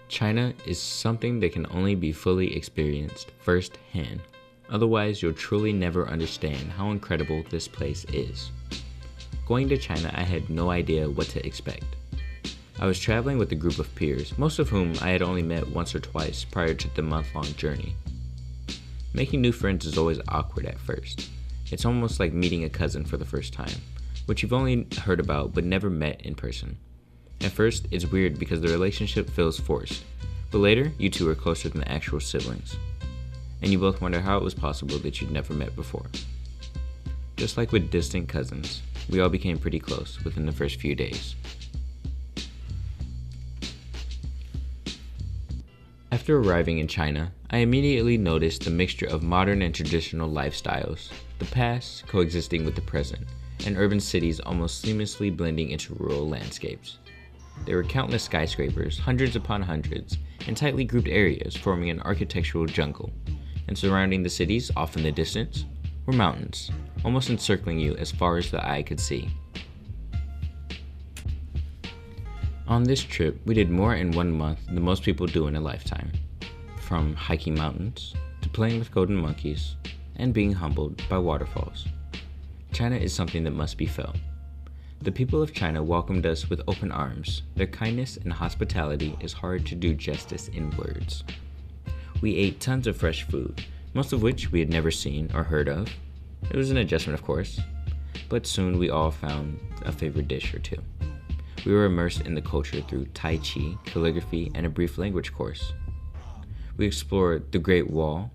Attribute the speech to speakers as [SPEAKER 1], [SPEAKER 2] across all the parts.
[SPEAKER 1] China is something that can only be fully experienced firsthand. Otherwise, you'll truly never understand how incredible this place is. Going to China, I had no idea what to expect. I was traveling with a group of peers, most of whom I had only met once or twice prior to the month-long journey. Making new friends is always awkward at first. It's almost like meeting a cousin for the first time, which you've only heard about but never met in person. At first, it's weird because the relationship feels forced, but later, you two are closer than actual siblings. And you both wonder how it was possible that you'd never met before. Just like with distant cousins, we all became pretty close within the first few days. After arriving in China, I immediately noticed the mixture of modern and traditional lifestyles, the past coexisting with the present, and urban cities almost seamlessly blending into rural landscapes. There were countless skyscrapers, hundreds upon hundreds, and tightly grouped areas forming an architectural jungle, and surrounding the cities, off in the distance, were mountains, almost encircling you as far as the eye could see. On this trip, we did more in 1 month than most people do in a lifetime, from hiking mountains, to playing with golden monkeys, and being humbled by waterfalls. China is something that must be felt. The people of China welcomed us with open arms. Their kindness and hospitality is hard to do justice in words. We ate tons of fresh food, most of which we had never seen or heard of. It was an adjustment, of course, but soon we all found a favorite dish or two. We were immersed in the culture through Tai Chi, calligraphy, and a brief language course. We explored the Great Wall,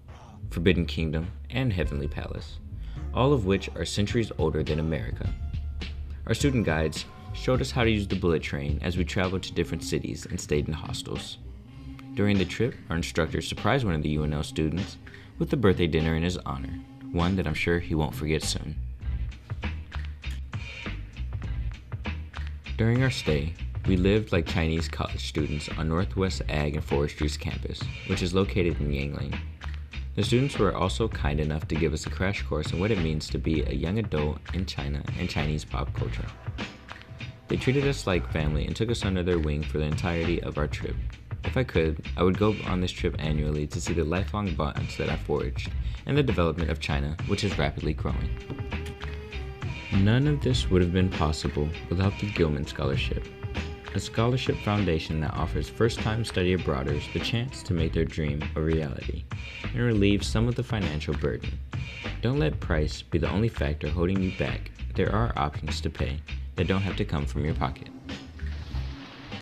[SPEAKER 1] Forbidden Kingdom, and Heavenly Palace, all of which are centuries older than America. Our student guides showed us how to use the bullet train as we traveled to different cities and stayed in hostels. During the trip, our instructor surprised one of the UNL students with a birthday dinner in his honor, one that I'm sure he won't forget soon. During our stay, we lived like Chinese college students on Northwest Ag and Forestry's campus, which is located in Yangling. The students were also kind enough to give us a crash course in what it means to be a young adult in China and Chinese pop culture. They treated us like family and took us under their wing for the entirety of our trip. If I could, I would go on this trip annually to see the lifelong bonds that I forged and the development of China, which is rapidly growing. None of this would have been possible without the Gilman Scholarship, a scholarship foundation that offers first-time study abroaders the chance to make their dream a reality and relieve some of the financial burden. Don't let price be the only factor holding you back. There are options to pay that don't have to come from your pocket.